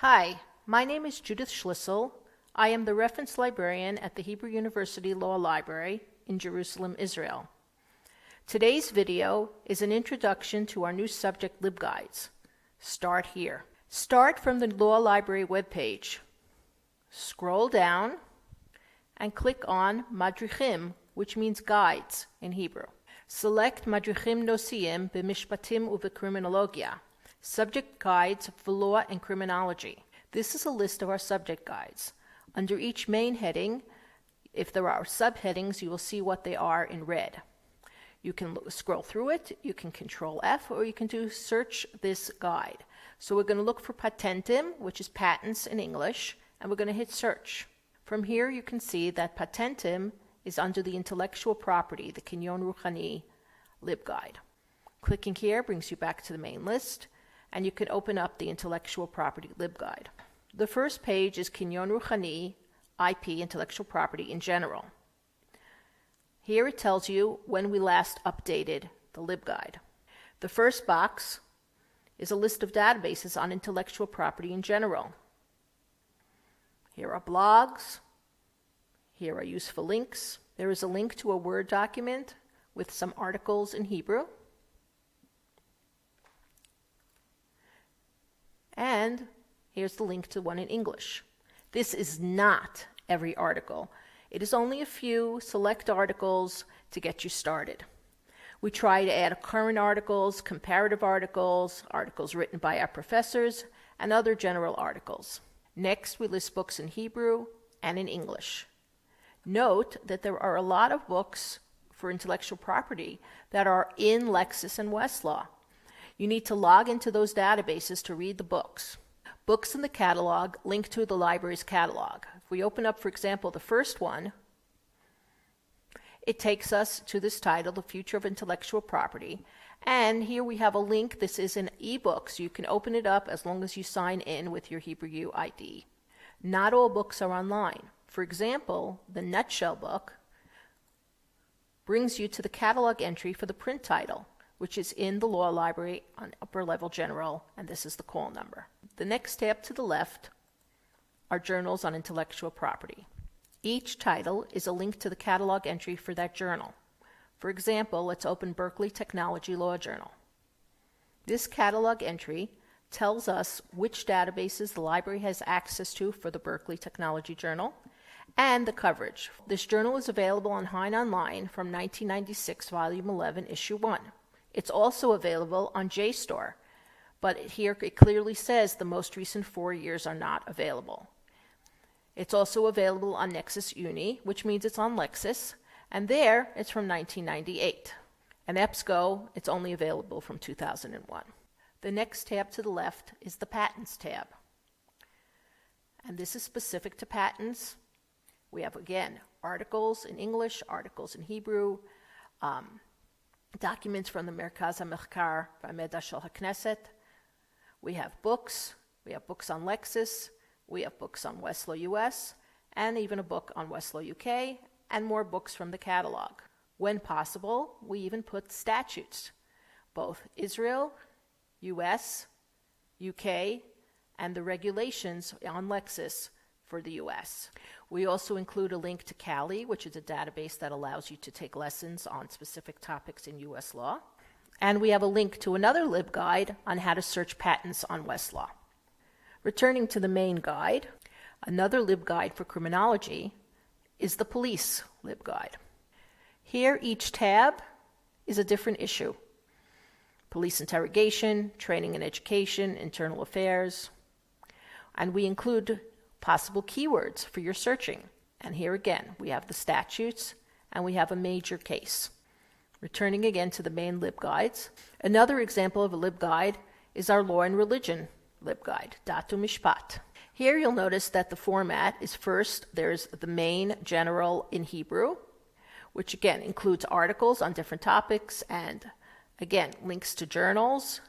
Hi, my name is Judith Schlissel. I am the reference librarian at the Hebrew University Law Library in Jerusalem, Israel. Today's video is an introduction to our new subject, Libguides. Start here. Start from the Law Library webpage. Scroll down and click on Madrichim, which means guides in Hebrew. Select Madrichim Nosiim b'Mishpatim u'Bekriminologia, subject guides for law and criminology. This is a list of our subject guides. Under each main heading, if there are subheadings, you will see what they are in red. You can scroll through it, you can Control F, or you can do search this guide. So we're going to look for patentim, which is patents in English, and we're going to hit search. From here you can see that patentim is under the intellectual property, the Kinyon Ruchani LibGuide. Clicking here brings you back to the main list, and you can open up the intellectual property LibGuide. The first page is Kinyon Ruchani IP, intellectual property in general. Here it tells you when we last updated the LibGuide. The first box is a list of databases on intellectual property in general. Here are blogs. Here are useful links. There is a link to a Word document with some articles in Hebrew. And here's the link to one in English. This is not every article. It is only a few select articles to get you started. We try to add current articles, comparative articles, articles written by our professors, and other general articles. Next, we list books in Hebrew and in English. Note that there are a lot of books for intellectual property that are in Lexis and Westlaw. You need to log into those databases to read the books. Books in the catalog link to the library's catalog. If we open up, for example, the first one, it takes us to this title, The Future of Intellectual Property. And here we have a link. This is an ebook, so you can open it up as long as you sign in with your Hebrew ID. Not all books are online. For example, the Nutshell book brings you to the catalog entry for the print title, which is in the law library on upper level general, and this is the call number. The next tab to the left are journals on intellectual property. Each title is a link to the catalog entry for that journal. For example, let's open Berkeley Technology Law Journal. This catalog entry tells us which databases the library has access to for the Berkeley Technology Journal and the coverage. This journal is available on Hein Online from 1996, Volume 11, Issue 1. It's also available on JSTOR, but here it clearly says the most recent 4 years are not available. It's also available on Nexus Uni, which means it's on Lexis, and there it's from 1998. And EBSCO, it's only available from 2001. The next tab to the left is the Patents tab. And this is specific to patents. We have, again, articles in English, articles in Hebrew, documents from the Merkaz HaMechkar V'Amidah Shel HaKnesset. We have books on Lexis, we have books on Westlaw US, and even a book on Westlaw UK, and more books from the catalog. When possible, we even put statutes, both Israel, US, UK, and the regulations on Lexis for the US. We also include a link to Kali, which is a database that allows you to take lessons on specific topics in US law. And we have a link to another LibGuide on how to search patents on Westlaw. Returning to the main guide, another LibGuide for criminology is the Police LibGuide. Here, each tab is a different issue. Police interrogation, training and education, internal affairs. And we include possible keywords for your searching. And here again, we have the statutes and we have a major case. Returning again to the main LibGuides, another example of a LibGuide is our Law and Religion LibGuide, Dat u'Mishpat. Here you'll notice that the format is first, there's the main general in Hebrew, which again includes articles on different topics and again links to journals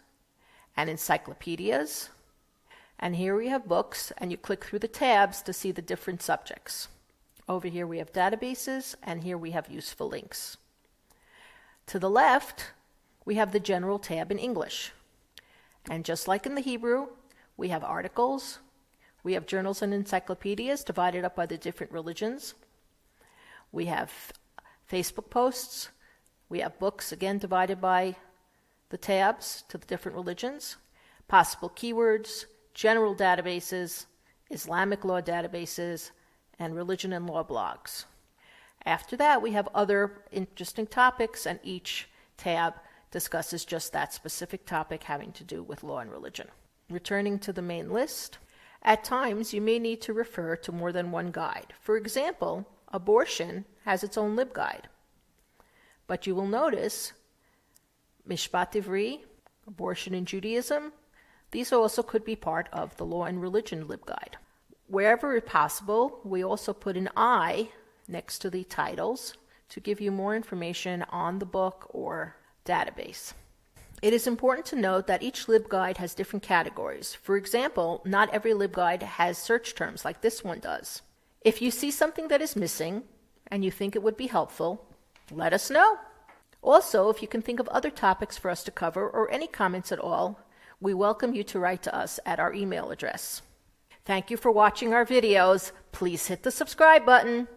and encyclopedias. And here we have books, and you click through the tabs to see the different subjects. Over here we have databases, and here we have useful links. To the left, we have the general tab in English. And just like in the Hebrew, we have articles, We have journals and encyclopedias divided up by the different religions. We have Facebook posts. We have books, again, divided by the tabs to the different religions. Possible keywords, general databases, Islamic law databases, and religion and law blogs. After that, we have other interesting topics, and each tab discusses just that specific topic having to do with law and religion. Returning to the main list, at times you may need to refer to more than one guide. For example, abortion has its own Libguide. But you will notice Mishpat Ivri, abortion in Judaism, these also could be part of the Law and Religion Libguide. Wherever possible, we also put an I next to the titles to give you more information on the book or database. It is important to note that each LibGuide has different categories. For example, not every LibGuide has search terms like this one does. If you see something that is missing and you think it would be helpful, let us know. Also, if you can think of other topics for us to cover or any comments at all, we welcome you to write to us at our email address. Thank you for watching our videos. Please hit the subscribe button.